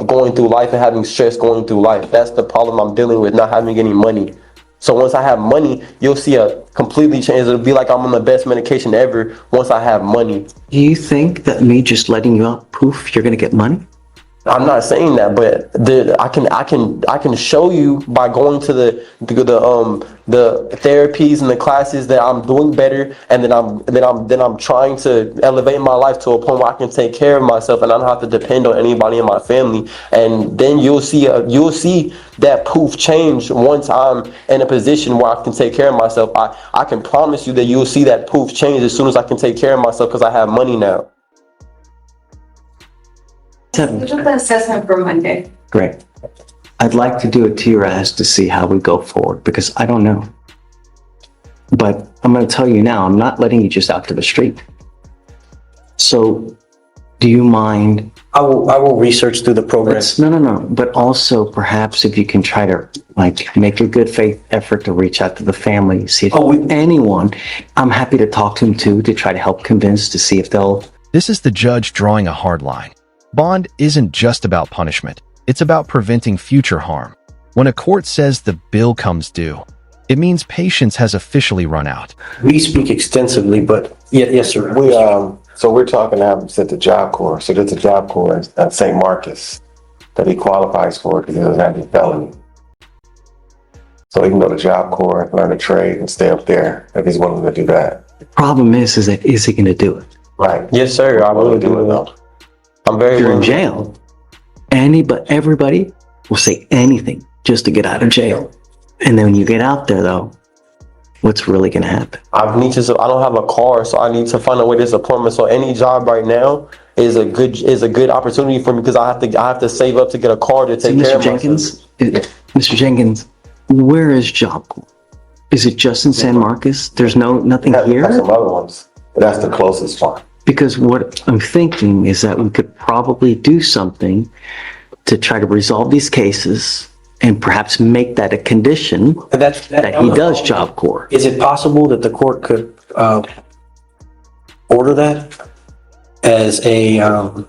O: going through life and having stress going through life. That's the problem I'm dealing with, not having any money. So once I have money, you'll see a completely change. It'll be like I'm on the best medication ever once I have money.
A: Do you think that me just letting you out, poof, you're going to get money?
O: I'm not saying that, but I can show you by going to the therapies and the classes that I'm doing better, and then I'm trying to elevate my life to a point where I can take care of myself and I don't have to depend on anybody in my family. And then you'll see that poof change once I'm in a position where I can take care of myself. I can promise you that you'll see that poof change as soon as I can take care of myself because I have money now.
P: Schedule the assessment for Monday.
A: Great. I'd like to do a TRAS to see how we go forward because I don't know. But I'm going to tell you now, I'm not letting you just out to the street. So do you mind?
M: I will research through the program.
A: No. But also perhaps if you can try to like make a good faith effort to reach out to the family, see if anyone, I'm happy to talk to them too, to try to help convince, to see if they'll.
J: This is the judge drawing a hard line. Bond isn't just about punishment. It's about preventing future harm. When a court says the bill comes due, it means patience has officially run out.
M: We speak extensively, but yes, sir.
G: So we're talking now at the Job Corps. So there's a Job Corps at St. Marcus that he qualifies for because he doesn't have any felony. So he can go to Job Corps, learn a trade, and stay up there if he's willing to do that.
A: The problem is that is he going to do it?
G: Right.
O: Yes, sir. I will do it though. I'm very
A: If you're in
O: willing.
A: jail, everybody will say anything just to get out of jail. And then when you get out there, though, what's really going to happen?
O: I don't have a car, so I need to find a way to this appointment. So any job right now is a good opportunity for me because I have to save up to get a car to take care of myself.
A: Mr. Jenkins, where is Job Corps? Is it just in San Marcos? There's nothing here?
G: There's some other ones, but that's the closest one.
A: Because what I'm thinking is that we could probably do something to try to resolve these cases and perhaps make that a condition that he does Job Corps.
M: Is it possible that the court could order that as a, well,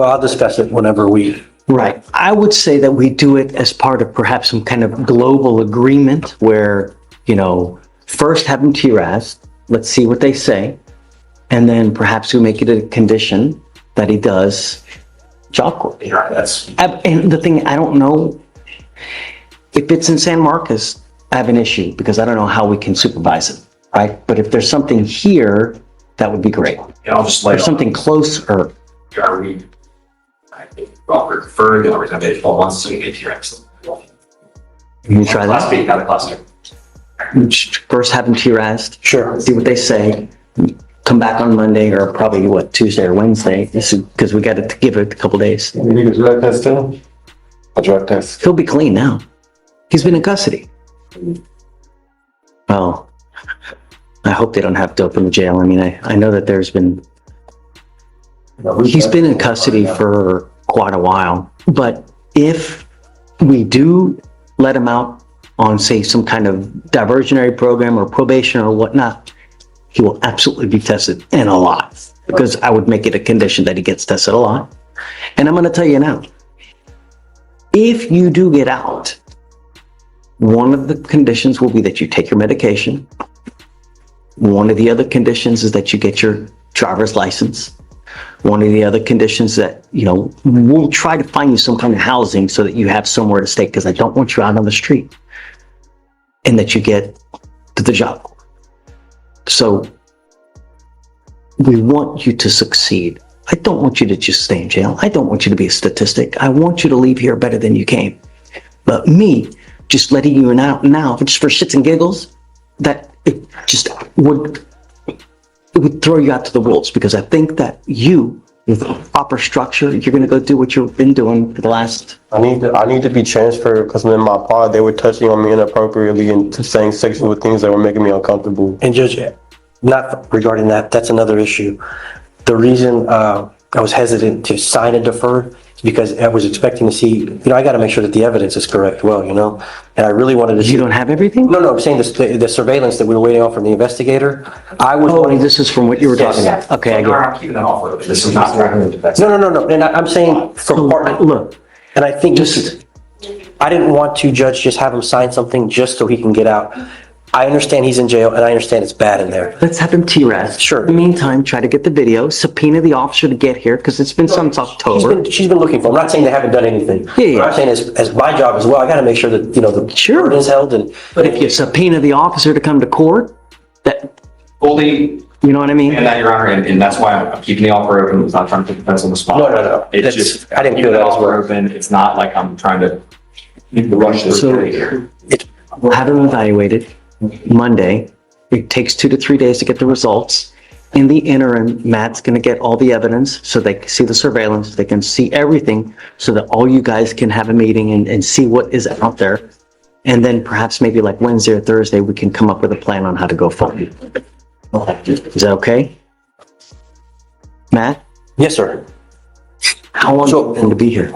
M: I'll discuss it whenever we.
A: Right. I would say that we do it as part of perhaps some kind of global agreement where, first have him TRAS, let's see what they say, and then perhaps we make it a condition that he does Job Corps. And the thing, I don't know if it's in San Marcos, I have an issue because I don't know how we can supervise it, right? But if there's something here, that would be great.
F: Yeah, I'll just lay
A: There's something closer.
F: Are we, I think, preferred, or is it 12 months to get your excellent?
A: Can you try
F: Last
A: that?
F: week, out of cluster.
A: First have them TRAS'd.
M: Sure.
A: See what they say. Come back on Monday or probably Tuesday or Wednesday, because we got to give it a couple days.
G: You need a drug test too? A drug test?
A: He'll be clean now. He's been in custody. Well, I hope they don't have dope in the jail. I mean, I know that he's been in custody for quite a while, but if we do let him out on, say, some kind of diversionary program or probation or whatnot, he will absolutely be tested, and a lot, because I would make it a condition that he gets tested a lot. And I'm going to tell you now, if you do get out, one of the conditions will be that you take your medication. One of the other conditions is that you get your driver's license. One of the other conditions that, we'll try to find you some kind of housing so that you have somewhere to stay, because I don't want you out on the street, and that you get to the job. So we want you to succeed. I don't want you to just stay in jail. I don't want you to be a statistic. I want you to leave here better than you came. But me just letting you out now, just for shits and giggles, that it would throw you out to the wolves, because I think that you, with proper structure, you're going to go do what you've been doing for the last.
O: I need to be transferred because in my pod they were touching on me inappropriately and saying sexual things that were making me uncomfortable.
M: And Judge, not regarding that, that's another issue. The reason I was hesitant to sign a defer is because I was expecting to see, I got to make sure that the evidence is correct, and I really wanted to see.
A: You don't have everything?
M: No, I'm saying the surveillance that we were waiting on from the investigator. I was wanting.
A: This is from what you were talking about. Okay, I get it.
F: I'm keeping that off of it. This is not.
M: No. And I'm saying from part.
A: Look,
M: and I think I didn't want to, Judge, just have him sign something just so he can get out. I understand he's in jail, and I understand it's bad in there.
A: Let's have him TRAS.
M: Sure.
A: In the meantime, try to get the video, subpoena the officer to get here, because it's been since October.
M: She's been looking for him. I'm not saying they haven't done anything.
A: Yeah.
M: What I'm saying is, as my job as well, I got to make sure that, the court is held.
A: But if you subpoena the officer to come to court, that
F: Fully.
A: You know what I mean?
F: And that, Your Honor, and that's why I'm keeping the offer open. It's not trying to put the fence on the spot.
M: No.
F: It's just,
M: I didn't
F: keep
M: feel
F: the
M: that as
F: offer
M: well.
F: open. It's not like I'm trying to rush this here.
A: We'll have him evaluated Monday. It takes 2 to 3 days to get the results. In the interim, Matt's going to get all the evidence so they can see the surveillance, they can see everything, so that all you guys can have a meeting and see what is out there. And then perhaps maybe like Wednesday or Thursday, we can come up with a plan on how to go forward. Is that okay? Matt,
M: Yes, sir.
A: how long do you intend to be here?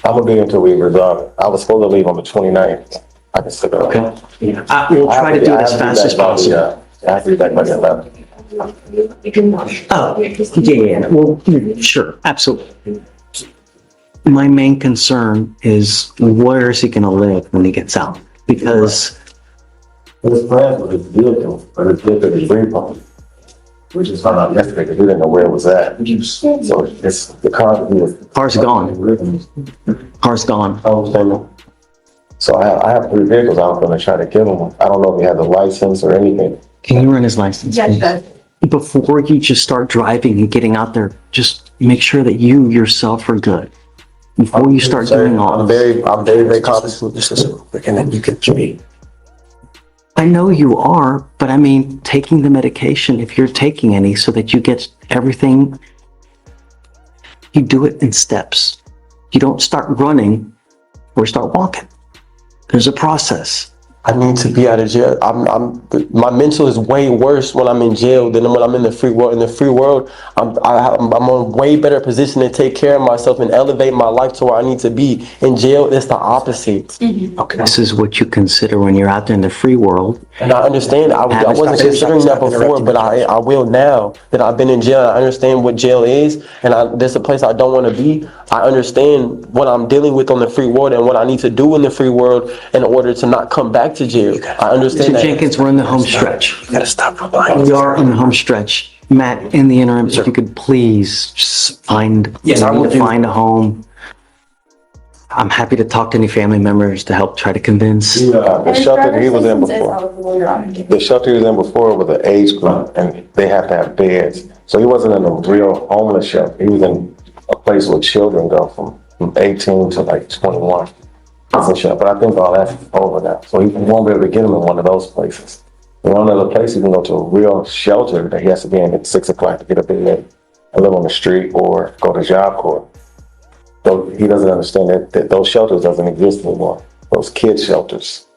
G: I'm gonna be until we resolve it. I was supposed to leave on the 29th. I can stick around.
A: Okay. We'll try to do it as fast as possible.
G: I have to be back by the 11th.
A: Oh, yeah, well, sure, absolutely. My main concern is where is he gonna live when he gets out? Because
G: His plans with his vehicle, but his vehicle is repo. We just found out yesterday because we didn't know where it was at. So it's the car that he was.
A: car's gone, car's gone.
G: So I have 3 vehicles I'm gonna try to give him. I don't know if he has a license or anything.
A: Can you run his license?
P: Yes,
A: please?
P: sir.
A: Before you just start driving and getting out there, just make sure that you yourself are good. Before you start doing all
G: I'm
A: this.
G: very confident.
M: And then you can me.
A: I know you are, but I mean, taking the medication, if you're taking any, so that you get everything, you do it in steps. You don't start running or start walking. There's a process.
O: I need to be out of jail. My mental is way worse when I'm in jail than when I'm in the free world. In the free world, I'm a way better position to take care of myself and elevate my life to where I need to be. In jail, it's the opposite.
A: Okay. This is what you consider when you're out there in the free world.
O: And I understand. I wasn't considering that before, but I will now that I've been in jail. I understand what jail is, and there's a place I don't want to be. I understand what I'm dealing with on the free world and what I need to do in the free world in order to not come back to jail. I understand
A: Mr.
O: that.
A: Jenkins, we're in the home stretch.
M: You gotta stop replying.
A: We are in the home stretch. Matt, in the interim, if you could please just find,
M: Yes, I will do.
A: find a home. I'm happy to talk to any family members to help try to convince.
G: The shelter that he was in before. The shelter he was in before was an age group, and they have to have beds. So he wasn't in a real homeless shelter. He was in a place where children go from 18 to like 21. It's a shelter, but I think all that's over now. So he won't be able to get him in one of those places. In one other place, he can go to a real shelter that he has to be in at 6 o'clock to get up in there and live on the street or go to Job Corps. So he doesn't understand that those shelters doesn't exist anymore. Those kids shelters.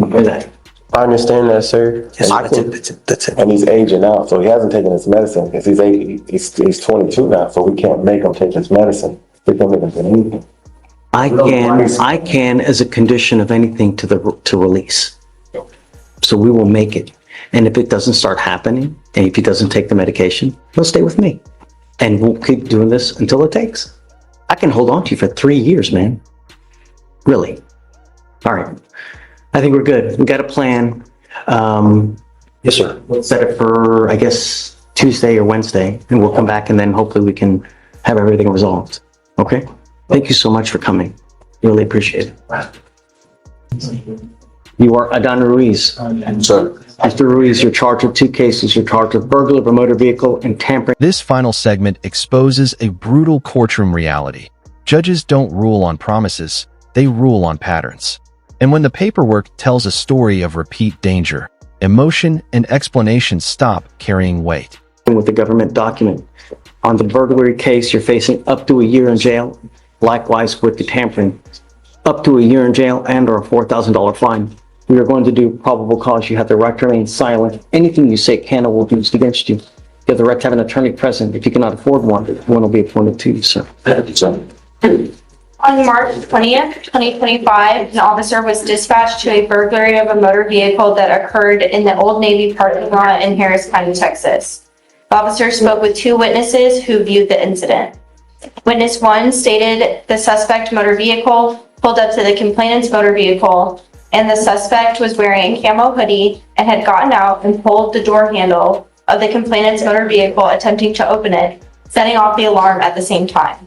O: I understand that, sir.
M: Yes,
O: I
M: that's
O: can-
M: it. That's it.
G: And he's aging out, so he hasn't taken his medicine because he's 22 now, so we can't make him take his medicine. We can't make him believe him.
A: I can, as a condition of anything to release. So we will make it. And if it doesn't start happening, and if he doesn't take the medication, he'll stay with me. And we'll keep doing this until it takes. I can hold on to you for 3 years, man. Really. All right. I think we're good. We got a plan.
M: Yes, sir.
A: We'll set it for, I guess, Tuesday or Wednesday, and we'll come back and then hopefully we can have everything resolved. Okay? Thank you so much for coming. Really appreciate it. You are Adan Ruiz.
G: Sir.
A: Mr. Ruiz, you're charged with 2 cases. You're charged with burglary of a motor vehicle and tampering.
J: This final segment exposes a brutal courtroom reality. Judges don't rule on promises, they rule on patterns. And when the paperwork tells a story of repeat danger, emotion and explanation stop carrying weight.
A: With the government document. On the burglary case, you're facing up to a year in jail. Likewise with the tampering, up to a year in jail and or a $4,000 fine. We are going to do probable cause. You have the right to remain silent. Anything you say can or will be used against you. You have the right to have an attorney present. If you cannot afford one will be appointed to you, sir.
C: On March 20th, 2025, an officer was dispatched to a burglary of a motor vehicle that occurred in the Old Navy parking lot in Harris County, Texas. The officer spoke with 2 witnesses who viewed the incident. Witness 1 stated the suspect motor vehicle pulled up to the complainant's motor vehicle, and the suspect was wearing a camo hoodie and had gotten out and pulled the door handle of the complainant's motor vehicle, attempting to open it, setting off the alarm at the same time.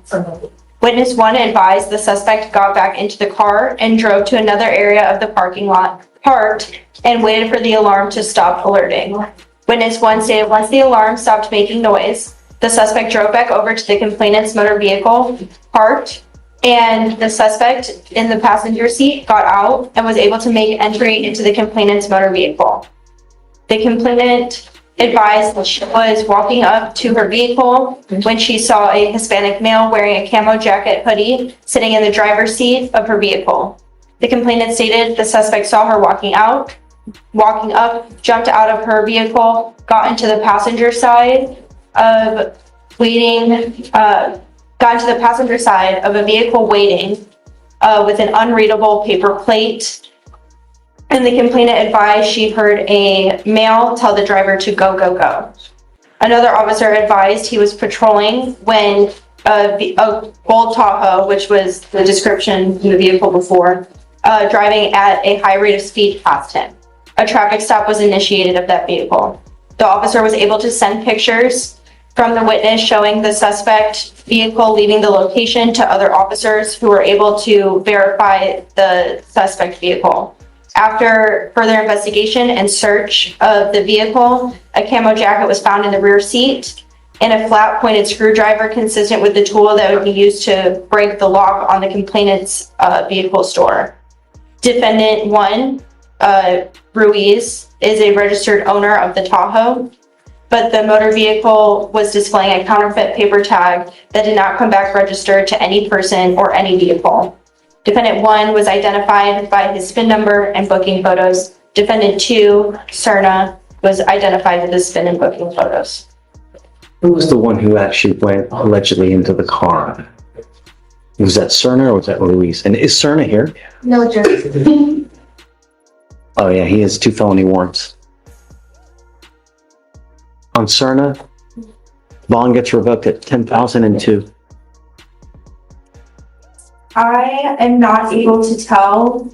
C: Witness 1 advised the suspect got back into the car and drove to another area of the parking lot, parked, and waited for the alarm to stop alerting. Witness 1 stated once the alarm stopped making noise, the suspect drove back over to the complainant's motor vehicle, parked, and the suspect in the passenger seat got out and was able to make entry into the complainant's motor vehicle. The complainant advised that she was walking up to her vehicle when she saw a Hispanic male wearing a camo jacket hoodie sitting in the driver's seat of her vehicle.
N: The complainant stated the suspect saw her walking up, jumped out of her vehicle, got into the passenger side of a vehicle waiting with an unreadable paper plate. And the complainant advised she heard a male tell the driver to go, go, go. Another officer advised he was patrolling when a gold Tahoe, which was the description in the vehicle before, driving at a high rate of speed past him. A traffic stop was initiated of that vehicle. The officer was able to send pictures from the witness showing the suspect vehicle leaving the location to other officers who were able to verify the suspect vehicle. After further investigation and search of the vehicle, a camo jacket was found in the rear seat and a flat pointed screwdriver consistent with the tool that would be used to break the lock on the complainant's vehicle store. Defendant 1, Ruiz, is a registered owner of the Tahoe, but the motor vehicle was displaying a counterfeit paper tag that did not come back registered to any person or any vehicle. Defendant 1 was identified by his VIN number and booking photos. Defendant 2, Cerna, was identified with his VIN and booking photos.
A: Who was the one who actually went allegedly into the car? Was that Cerna or was that Ruiz? And is Cerna here?
C: No, Judge.
A: Oh yeah, he has 2 felony warrants. On Cerna, bond gets revoked at 10,002.
N: I am not able to tell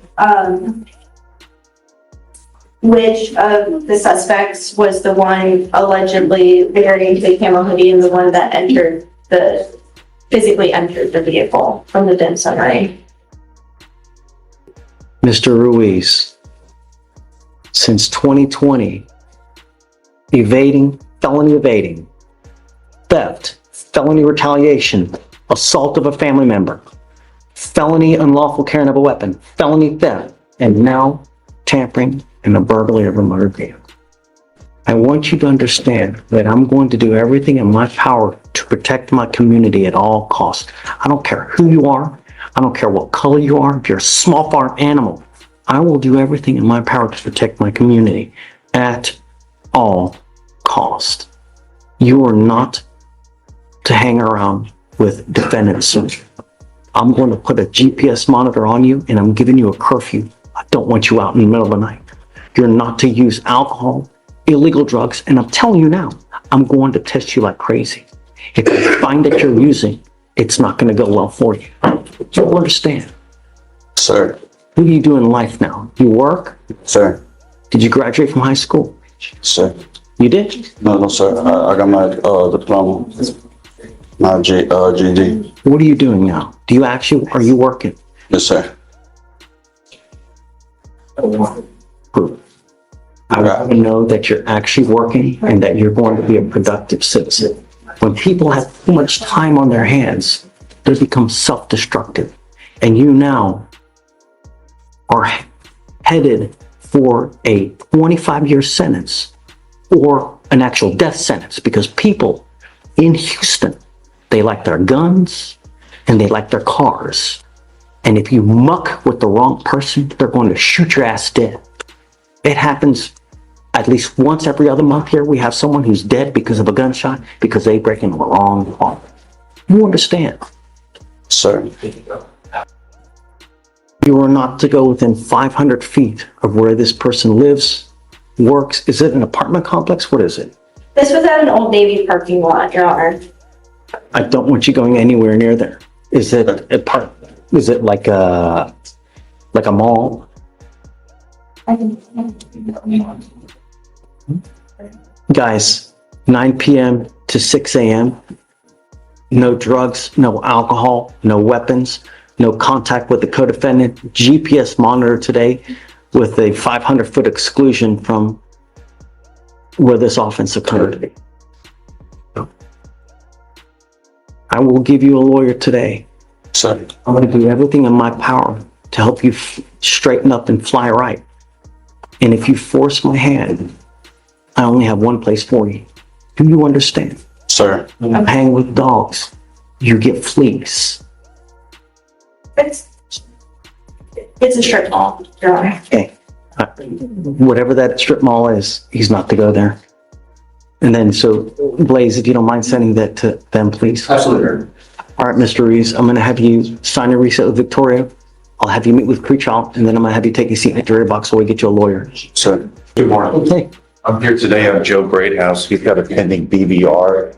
N: which of the suspects was the one allegedly wearing the camo hoodie and the one that physically entered the vehicle from the VIN summary.
A: Mr. Ruiz, since 2020, felony evading, theft, felony retaliation, assault of a family member, felony unlawful carrying of a weapon, felony theft, and now tampering and a burglary of a motor vehicle. I want you to understand that I'm going to do everything in my power to protect my community at all costs. I don't care who you are. I don't care what color you are. If you're a small farm animal, I will do everything in my power to protect my community at all costs. You are not to hang around with defendants. I'm going to put a GPS monitor on you and I'm giving you a curfew. I don't want you out in the middle of the night. You're not to use alcohol, illegal drugs, and I'm telling you now, I'm going to test you like crazy. If you find that you're using, it's not going to go well for you. You understand?
Q: Sir.
A: What do you do in life now? You work?
Q: Sir.
A: Did you graduate from high school?
Q: Sir.
A: You did?
Q: No, sir. I got my diploma, my GED.
A: What are you doing now? Are you working?
Q: Yes, sir.
A: Good. I want to know that you're actually working and that you're going to be a productive citizen. When people have too much time on their hands, they become self-destructive. And you now are headed for a 25-year sentence or an actual death sentence, because people in Houston, they like their guns and they like their cars. And if you muck with the wrong person, they're going to shoot your ass dead. It happens at least once every other month here. We have someone who's dead because of a gunshot because they break into the wrong home. You understand?
Q: Sir.
A: You are not to go within 500 feet of where this person lives, works. Is it an apartment complex? What is it?
N: This was at an Old Navy parking lot, Your Honor.
A: I don't want you going anywhere near there. Is it a park? Is it like a mall? Guys, 9 p.m. to 6 a.m. No drugs, no alcohol, no weapons, no contact with the co-defendant. GPS monitor today with a 500-foot exclusion from where this offense occurred. I will give you a lawyer today.
Q: Sir.
A: I'm going to do everything in my power to help you straighten up and fly right. And if you force my hand, I only have one place for you. Do you understand?
Q: Sir.
A: When you hang with dogs, you get fleas.
N: It's a strip mall, Your Honor.
A: Okay. Whatever that strip mall is, he's not to go there. And then, so Blaze, if you don't mind sending that to them, please.
E: Absolutely.
A: All right, Mr. Reeves, I'm gonna have you sign a reset with Victoria. I'll have you meet with Creechall, and then I'm gonna have you take a seat in the jury box while we get you a lawyer.
E: So, good morning.
A: Okay.
E: I'm here today on Joe Greathouse. He's got a pending BVR